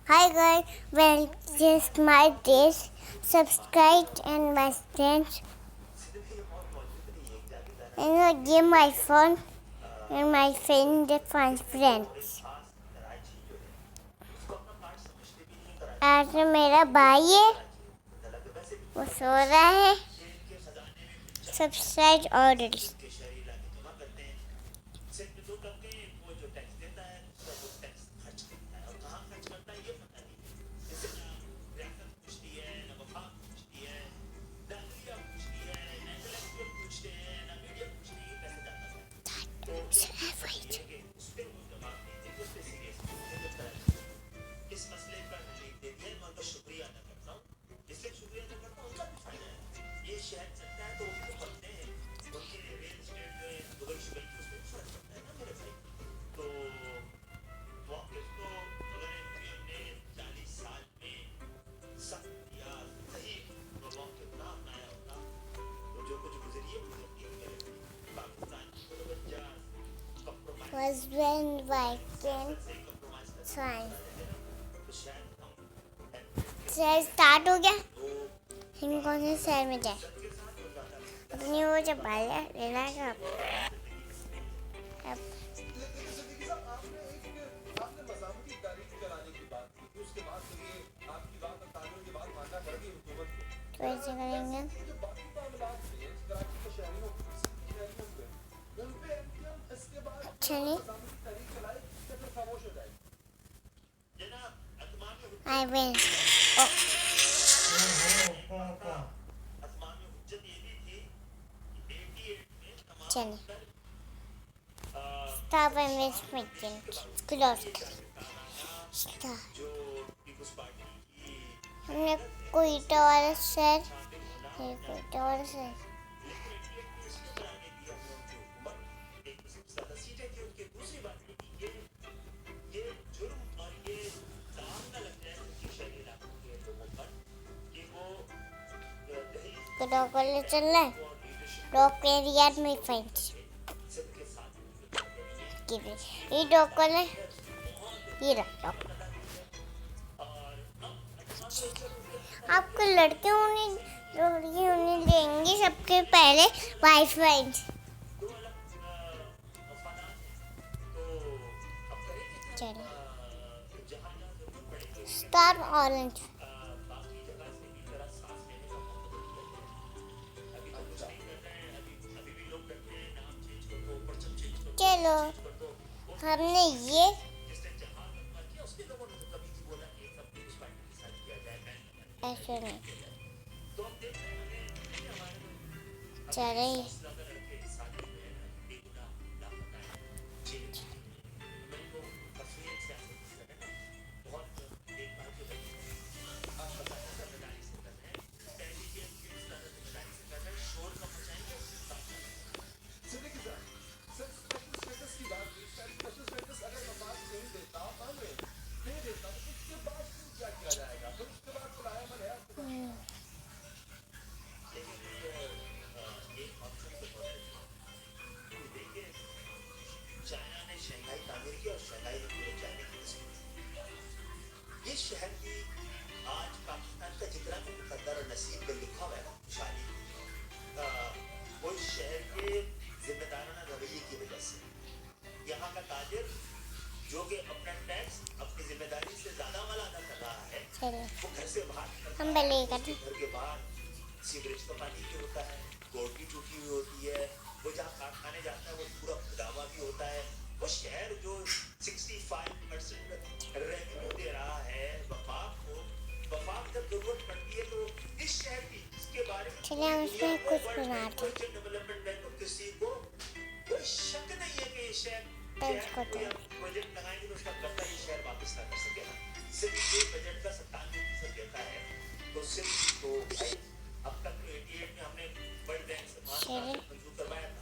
Hi guys, well, just my days. Subscribe and my friends. And give my phone and my friends. आज मेरा भाई है, वो सो रहा है. Subscribe orders. Husband, wife, and son. शहर स्टार्ट हो गया. हम कौन से शहर में जाए? अपनी वो जब बाल लेना है अब तो ऐसे करेंगे. अच्छा नहीं. I win. Oh. चलिए. Stop investment. Closed. Start. हमने कोयटा वाला शहर, कोयटा वाला शहर. डॉग वाले चल रहा है. डॉग एरिया में फ्रेंड्स. ये डॉग वाले, ये रहा डॉग. आपको लड़के होने देंगे सबके पहले वाइफ फ्रेंड्स. चलो. Star orange. चलो, हमने ये ऐसे नहीं चले. इस शहर की आज पाकिस्तान का जितना भी मुकद्दर और नसीब में लिखा हुआ है ना शादी, वो इस शहर के जिम्मेदाराना रवैये की वजह से यहाँ का ताजिर जो कि अपना टैक्स अपनी जिम्मेदारी से ज्यादा वाला अदा कर रहा है, वो घर से बाहर घर के बाहर सीवरेज का पानी भी होता है, रोड भी टूटी हुई होती है, वो जहाँ कारखाने जाता है वो पूरा खुदावा भी होता है. वो शहर जो 65% रेवेन्यू दे रहा है वफाक जब जरूरत पड़ती है तो इस शहर की इसके बारे में डेवलपमेंट बैंक ऑफ किसी को कोई शक नहीं है कि ये शहर प्रोजेक्ट लगाएंगे तो उसका कर्जा ये शहर वापस ना कर सकेगा. सिर्फ ये बजट का 97% देता है तो सिर्फ तो अब तक 88 में हमने वर्ल्ड बैंक से मंजूर करवाया था.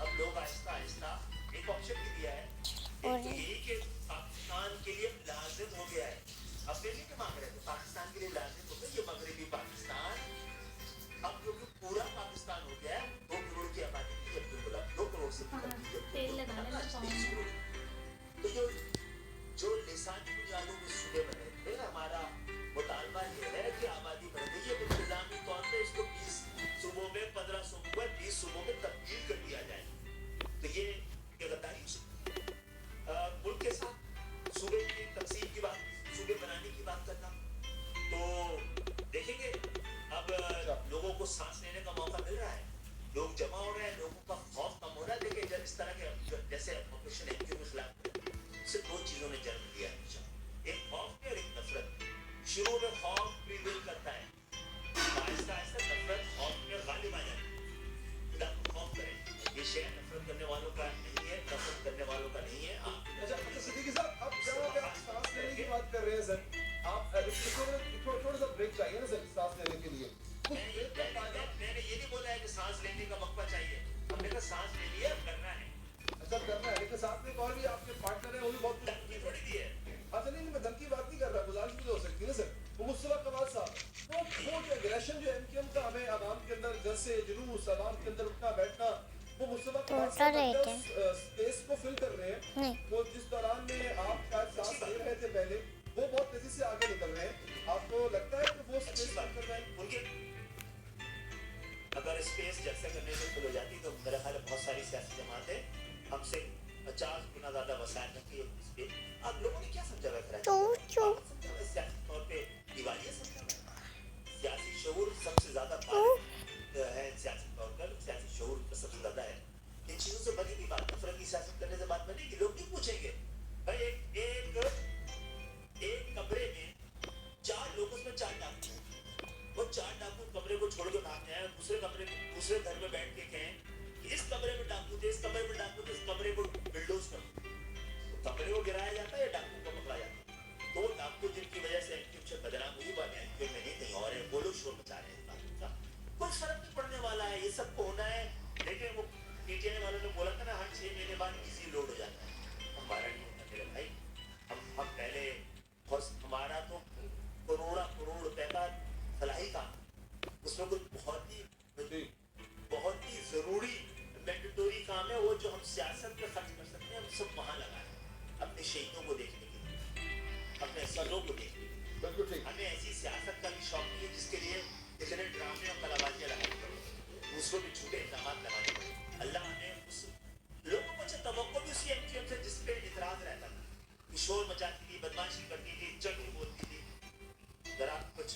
अब लोग आहिस्ता आहिस्ता एक ऑप्शन भी दिया है यही कि पाकिस्तान के लिए लाजिम हो गया है. अपने लिए क्या मांग रहे थे? पाकिस्तान के लिए लाजिम हो गया ये मगरबी पाकिस्तान. अब क्योंकि पूरा पाकिस्तान हो गया है 2 करोड़ की आबादी की, जब 2 करोड़ से तो जो रहे थे स्पेस को फिल कर रहे हैं। नहीं वो जिस दौरान में आप शायद सांस ले रहे थे पहले, वो बहुत तेजी से आगे निकल रहे हैं। आपको लगता है कि वो स्पेस अच्छी बात फिल कर रहे हैं? उनके अगर स्पेस जैसे करने से खुल हो जाती तो मेरा ख्याल है बहुत सारी सियासी जमातें हमसे 50 गुना ज्यादा वसायल रखती है इस पे। आप लोगों ने क्या समझा हुआ है तो जो समझा हुआ है सियासी तौर पे दिवालिया समझा हुआ है। सियासी शऊर सबसे ज्यादा बात है, सियासी तौर पर सियासी शऊर तो सबसे ज्यादा है। इन चीजों से बनेगी बात, नफरत की सियासत करने से बात बनेगी। लोग नहीं पूछेंगे भाई एक कमरे में 4 लोग, उसमें 4 डाकू, वो 4 डाकू कमरे को छोड़ के भागने आए, दूसरे कमरे में दूसरे घर में बैठ के कहें कि इस कमरे में डाकू थे, इस कमरे में डाकू थे, इस कमरे को बिल्डोज कर दो। तो कमरे को गिराया जाता है या डाकू को पकड़ा जाता है? तो डाकू जिनकी वजह से एंक्रिप्शन बदनाम हुई, बात एंक्रिप्शन में नहीं कहीं और है, वो लोग शोर मचा रहे हैं बात का। कोई फर्क नहीं पड़ने वाला है, ये सबको होना है। लेकिन वो पीटीआई वालों ने बोला था ना हर 6 महीने बाद इजी लोड हो जाता है, हमारा नहीं होता मेरे भाई। हम पहले हमारा तो करोड़ रुपए का फलाही काम, उसमें कुछ बहुत ही जरूरी मैंडेटरी काम है वो जो हम सियासत में खर्च कर सकते हैं, हम सब वहां लगाए अपने शहीदों को देखने के लिए, अपने असलों को देखने के लिए। बिल्कुल ठीक। हमें ऐसी सियासत का भी शौक नहीं है जिसके लिए इतने ड्रामे और कलाबाजियां लगानी पड़े, दूसरों पे झूठे इल्जाम लगाने पड़े। अल्लाह ने उस लोगों को अच्छा तवक्को भी उसी एमक्यूएम से जिस पे इतराज रहता था कि शोर मचाती थी, बदमाशी करती थी, चटनी बोलती थी, जरा कुछ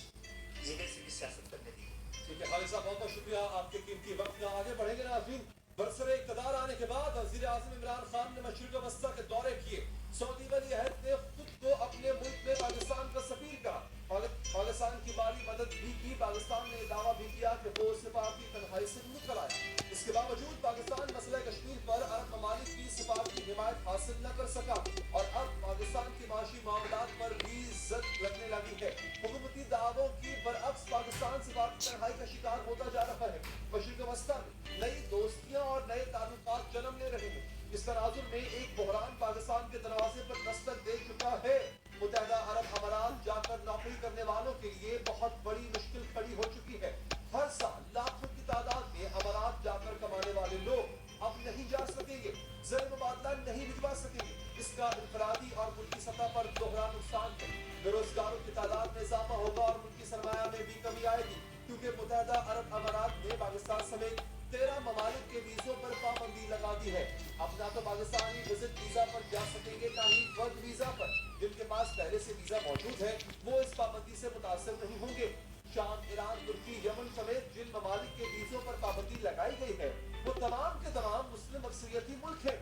इन्हें से भी सियासत करने दी। ठीक है खालिद साहब, बहुत बहुत शुक्रिया आपके कीमती वक्त का। आगे बढ़ेंगे नाज़रीन। बरसरे इक़्तिदार आने के बाद वज़ीर आज़म इमरान खान ने मशरिक़ वस्ता के दौरे किए। सऊदी वली अहद ने खुद को अपने मुल्क में पाकिस्तान का सफ़ीर कहा, पाकिस्तान की माली मदद भी की। पाकिस्तान ने दावा भी किया कि वो सिफारती तन्हाई से निकल आया। इसके बावजूद पाकिस्तान मसला कश्मीर पर अरब ममालिक की सिफारती हिमायत हासिल न कर सका और अब पाकिस्तान की माशी मामलात पर भी ज़द लगने लगी है। हुकूमती दावों की बरअक्स पाकिस्तान सिफारती तन्हाई का शिकार होता जा रहा है। मशरिक़ वस्ता में नई दोस्तियां और नए ताल्लुकात जन्म ले रहे हैं। इस तनाजुर में एक बहरान पाकिस्तान के दरवाजे पर दस्तक दे चुका है। मुत्तहिदा अरब अमारात जाकर नौकरी करने वालों के लिए बहुत बड़ी मुश्किल खड़ी हो चुकी है। हर साल लाखों की तादाद में अमारात जाकर कमाने वाले लोग अब नहीं जा सकेंगे, ज़र मुबादला नहीं भिजवा सकेंगे। इसका इनफरादी और मुल्की सतह पर दोहरा नुकसान है। बेरोजगारों की तादाद में इजाफा होगा और मुल्की सरमाया में भी कमी आएगी, क्योंकि मुत्तहिदा अरब अमारात ने पाकिस्तान समेत 13 ममालिक के वीज़ों पर पाबंदी लगा दी है। अब ना तो पाकिस्तानी विजिट वीज़ा पर जा सकेंगे, ना ही वर्क वीज़ा पर। जिनके पास पहले से वीज़ा मौजूद है वो इस पाबंदी से मुतासिर नहीं होंगे। शाम, ईरान, तुर्की, यमन समेत जिन ममालिक के वीज़ों पर पाबंदी लगाई गई है वो तमाम के तमाम मुस्लिम अक्सरियती मुल्क है।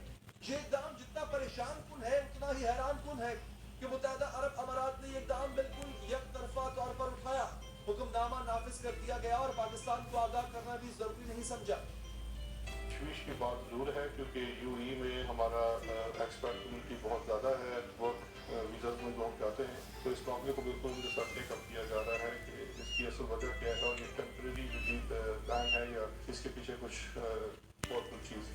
ये इक़दाम जितना परेशान कुन है उतना ही हैरान कुन है कि मुत्तहिदा अरब अमारात ने ये इक़दाम बिल्कुल यकतरफा तौर पर उठाया। हुक्मनामा नाफिज कर दिया गया और पाकिस्तान को आगाह करना भी जरूरी नहीं समझा। तशवीश की बात जरूर है क्योंकि यूएई में हमारा एक्सपर्ट कम्युनिटी बहुत ज़्यादा है, वर्क वीज़ा में जो हम जाते हैं, तो इस मामले को बिल्कुल रिसर्च टेकअप किया जा रहा है कि इसकी असल वजह क्या है और ये टेम्परेरी प्लान है या इसके पीछे कुछ और कुछ चीज़।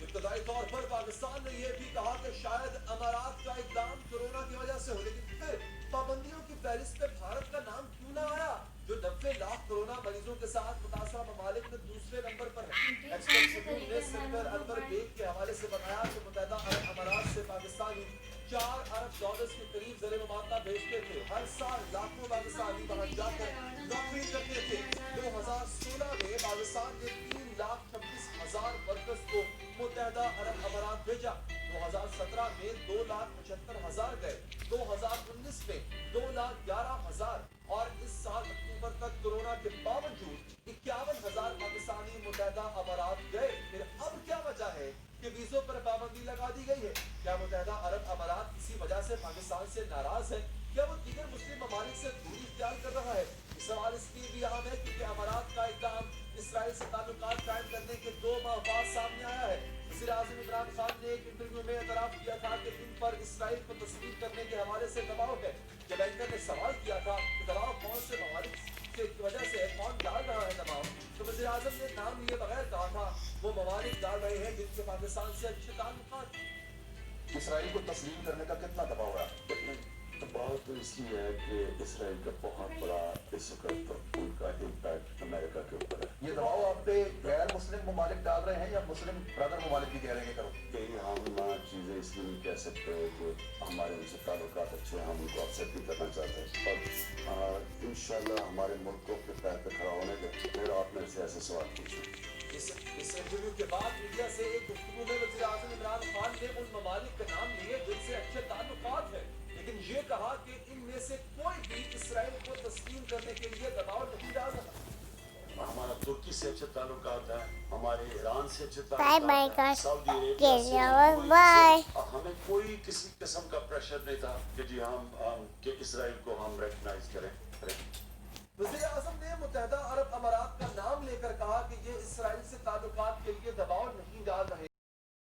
इब्तदाई तौर पर पाकिस्तान ने यह भी कहा कि शायद अमारात का इक़दाम कोरोना की वजह से हो, लेकिन फिर पाबंदियों की फहरिस्त में भारत का नाम क्यों ना आया, जो 90 लाख कोरोना मरीजों के साथ मुतासरा ममालिक में दूसरे नंबर पर है। एक्सपर्ट ट्रिब्यून ने सेनेटर अनवर बेग के हवाले से बताया कि मुत्तहिदा अरब अमारात से पाकिस्तानी $4 अरब के करीब ज़र मुबादला भेजते थे। हर साल लाखों पाकिस्तानी वहां जाकर नौकरी करते थे। 2016 में पाकिस्तान ने 3,26,000 वर्कर्स को मुत्तहिदा अरब अमारात भेजा। 2017 में 2,75,000 गए, 2019 में 2,11,000 और इस साल अक्टूबर तक कोरोना के बावजूद 51,000 पाकिस्तानी मुत्तहिदा अमारात गए। फिर अब क्या वजह है कि वीज़ों पर पाबंदी लगा दी गई है? क्या मुत्तहिदा अरब अमारात इसी वजह से पाकिस्तान से नाराज है? क्या वो दीगर मुस्लिम ममालिक से दूरी इख्तियार कर रहा है? सवाल इसलिए भी अहम है क्योंकि अमारात का इक़दाम इसराइल से ताल्लुकात कायम करने के 2 माह बाद सामने आया है। वज़ीर आज़म इमरान खान ने एक इंटरव्यू में एतराफ़ किया था कि इन पर इसराइल को तस्लीम करने के हवाले से दबाव है। जब एंकर ने सवाल किया था कि दबाव कौन से ममालिक की वजह से है, कौन डाल रहा है दबाव, तो वज़ीर आज़म ने नाम लिए बगैर कहा था वो ममालिक डाल रहे हैं जिनके पाकिस्तान से अच्छे ताल्लुकात। इसराइल को तस्लीम करने का कितना दबाव है? बात तो इसलिए है कि इसराइल का बहुत बड़ा इस वक्त उनका इम्पैक्ट अमेरिका के ऊपर है। ये दबाव आप पे गैर मुस्लिम ममालिक डाल रहे हैं या मुस्लिम ब्रदर ममालिक भी कह रहे हैं करो? कहीं हम चीज़ें इसलिए नहीं कह सकते कि हमारे उनसे ताल्लुकात अच्छे हैं, हम उनको अपसेट नहीं करना चाहते। और इंशाल्लाह हमारे मुल्क को अपने पैर पर खड़ा होने के फिर आप मेरे से ऐसे सवाल पूछें। इस इंटरव्यू के बाद मीडिया से एक गुफ्तगू में वज़ीर आज़म इमरान खान ने उन ममालिक का नाम लिए जिनसे अच्छे ताल्लुकात हैं, लेकिन ये कहा कि इनमें से कोई भी इसराइल को तस्लीम करने के लिए दबाव नहीं डाल रहा। हमारा तुर्की से अच्छे ताल्लुकात हैं, हमारे ईरान से अच्छे बाय बाय ताल्लुकात हैं, कर सऊदी अरेबिया से बाय। हमें कोई किसी किस्म का प्रेशर नहीं था कि जी हम कि इसराइल को हम रेकग्नाइज करें। वज़ीर आज़म ने मुत्तहदा अरब अमारात का नाम लेकर कहा कि ये इसराइल से ताल्लुकात के लिए दबाव नहीं डाल रहे।